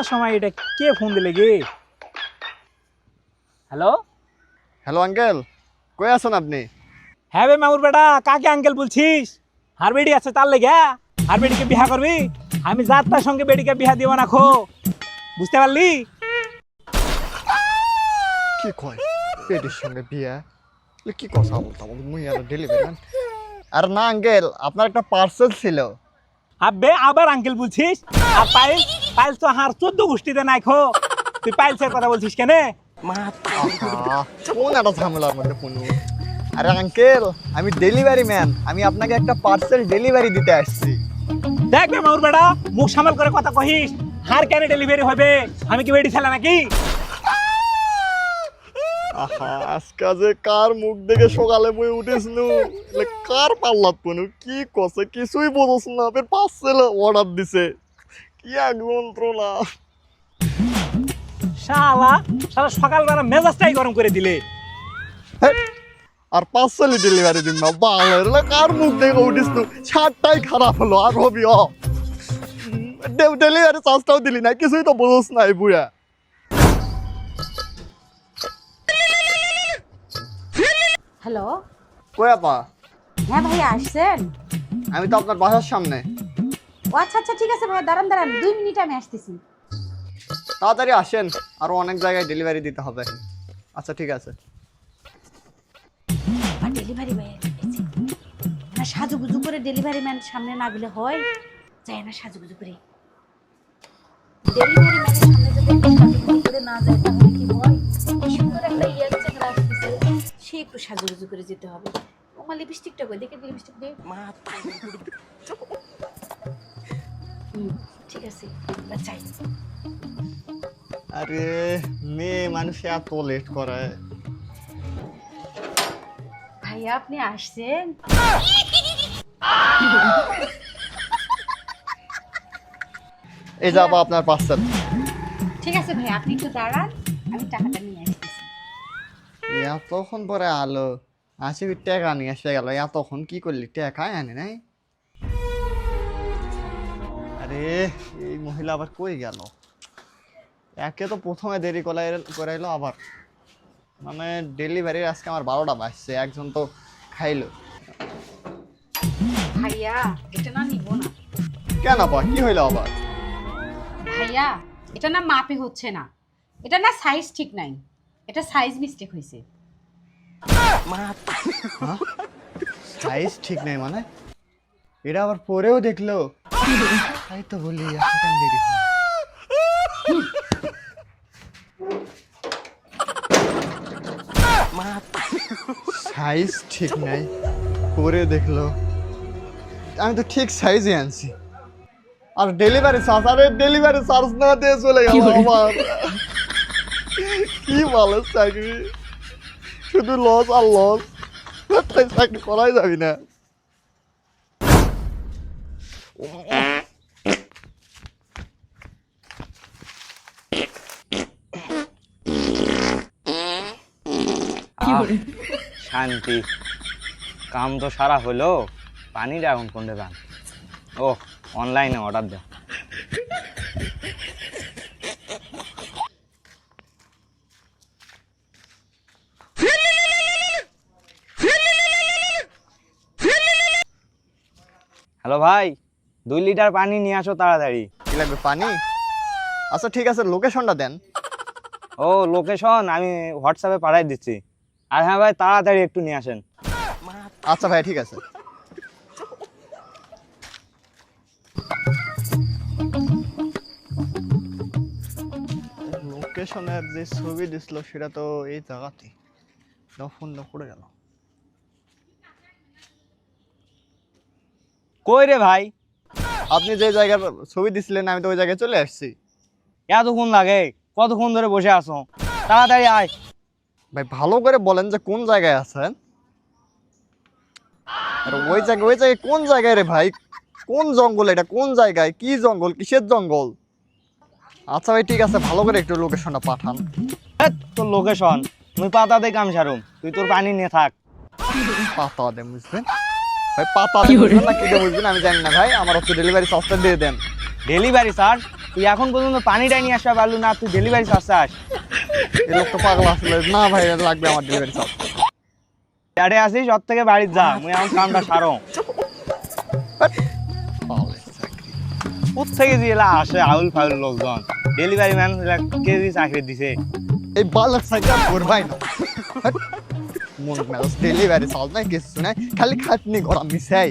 সময় এটা কে ফোন দিলে গে? হ্যালো হ্যালো আঙ্কেল, কই আছেন আপনি? হ্যাঁ বে মামুর বেটা, কাকে আঙ্কেল বলছিস? হার বেডি আছে তার লেগে হার বেডিকে বিহা করবি? আমি যার তার সঙ্গে বেডিকে বিহা দিব না খো, বুঝতে পারলি? কি কয় পেটের সঙ্গে বিয়া? কি কথা বলতাম মুই আর ডেলিভারি ম্যান। আর না আঙ্কেল, আপনার একটা পার্সেল ছিল। আবে আবার আঙ্কেল বলছিস? আর পাইল পাইল তো হার 14 গোষ্ঠীতে নাই খো, তুই পাইলসের কথা বলছিস কেন? কোন একটা ঝামেলার মধ্যে পড়ল। আরে আঙ্কেল, আমি ডেলিভারি ম্যান, আমি আপনাকে একটা পার্সেল ডেলিভারি দিতে আসছি। দেখ বে মামুর বেটা, মুখ সামাল করে কথা কহিস। হার কেন ডেলিভারি হবে? আমি কি বেডি ছেলে নাকি? আহা, আজকে যে কার মুখ দেখে সকালে বই উঠেছিল, কার পাল্লাত পনু কি কছে কিছুই বোঝস না, ফের পার্সেল অর্ডার দিছে। কি এক যন্ত্রণা। শালা শালা সকালবেলা মেজাজটাই গরম করে দিলে। আর পার্সেলই ডেলিভারি দিন না বাংলার কার মুখ দেখে উঠিস তো, ছাড়টাই খারাপ হলো আর হবি ডেলিভারি চার্জটাও দিলি না, কিছুই তো বোঝস না এই বুড়া। হ্যালো, কই আপা? হ্যাঁ ভাইয়া আসছেন? আমি তো আপনার বাসার সামনে। ও আচ্ছা আচ্ছা ঠিক আছে ভাইয়া, দাঁড়ান দাঁড়ান 2 মিনিট আমি আসতেছি। তাড়াতাড়ি আসেন, আরো অনেক জায়গায় ডেলিভারি দিতে হবে। আচ্ছা ঠিক আছে। আর ডেলিভারি ভাইয়া এসেছে না, সাজুগুজু করে ডেলিভারি ম্যান সামনে না গেলে হয়? যায় না সাজুগুজু করে ডেলিভারি ম্যানের সামনে যদি একটু সাজুগুজু করে না যায় তাহলে কি হয়? সুন্দর একটা ইয়ার চেহারা আসতেছে, সে একটু সাজুগুজু করে যেতে হবে। আমার লিপস্টিকটা কই, দেখে লিপস্টিক দে। ঠিক আছে, এবার যাই। আরে মেয়ে মানুষ এত লেট করে। ভাইয়া আপনি আসছেন? এই যাবো আপনার পার্সেল। ঠিক আছে ভাই, আপনি একটু দাঁড়ান, আমি টাকাটা নিয়ে আসতেছি। এতক্ষণ পরে আলো আসি, টাকা নিয়ে এসে গেল। এতক্ষণ কি করলি? টাকা আনে নাই? আরে এই মহিলা আবার কই গেল? একে তো প্রথমে দেরি করাইলো, আবার মানে ডেলিভারির আজকে আমার 12টা বাজছে, একজন তো খাইলো। ভাইয়া এটা না নিব না। কেন আপা, কি হইলো আবার? ভাইয়া এটা না মাপে হচ্ছে না, এটা না সাইজ ঠিক নাই, এটা সাইজ মিস্টেক হয়েছে। সাইজ ঠিক নেই মানে? এটা আবার পরেও দেখলো? তাই তো বলি এত কেন দেরি হয়। সাইজ ঠিক নাই, পরে দেখলো। আমি তো ঠিক সাইজে আনছি। আর ডেলিভারি চার্জ, আরে ডেলিভারি চার্জ না দিয়ে চলে গেল আমার। কি ভালো চাকরি, শুধু লস আর লস, চাকরি করাই যাবি না। শান্তি, কাম তো সারা হলো, পানিটা এখন কোনটা যান? ও অনলাইনে অর্ডার দাও। হ্যালো ভাই, 2 লিটার পানি নিয়ে আসো তাড়াতাড়ি। কি লাগবে? পানি? আচ্ছা ঠিক আছে, লোকেশনটা দেন। ও লোকেশন আমি হোয়াটসঅ্যাপে পাঠাই দিচ্ছি। আর হ্যাঁ ভাই, তাড়াতাড়ি একটু নিয়ে আসেন। আচ্ছা ভাই ঠিক আছে। লোকেশনের যে ছবি দিছিল সেটা তো এই জায়গাতে, ফোন পড়ে গেল। কই রে ভাই? আপনি যে জায়গার ছবি দিছিলেন আমি তো ওই জায়গায় চলে আসছি। এতক্ষণ লাগে? কতক্ষণ ধরে বসে আছো? তাড়াতাড়ি আয় ভাই ভালো করে বলেন যে কোন জায়গায় আছেন। আর ওই জায়গায় কোন জায়গায় রে ভাই? কোন জঙ্গল এটা? কোন জায়গায়? কি জঙ্গল? কিসের জঙ্গল? আচ্ছা ভাই ঠিক আছে, ভালো করে একটু লোকেশনটা পাঠান। তোর লোকেশন মুই পাতা দে কাম সারুম, তুই তোর পানি নিয়ে থাক। পাতা দে বুঝবেন ভাই, পাতা দে বুঝবেন না কি দে বুঝবেন আমি জানি না ভাই, আমার হচ্ছে ডেলিভারি চার্জটা দিয়ে দেন। Delivery charge? তুই এখন পর্যন্ত পানিটাই নিয়ে আসা পারলু না, তুই ডেলিভারি চাচ্ছাস? এই লোকটা পাগল আসলে। না ভাই, এটা লাগবে আমার ডেলিভারি চার্জ। প্যাডে আসিস, ওর থেকে বাড়ির যা, মুই আমার কামটা সারো। ওর থেকে যে এলা আসে আউল ফাউল লোকজন, ডেলিভারি ম্যান কে দিয়ে চাকরি দিছে? এই বালক সাইকেল করবাই না। মন মেজাজ ডেলিভারি চার্জ নাই, কিছু নাই, খালি খাটনি ঘোরা মিশাই।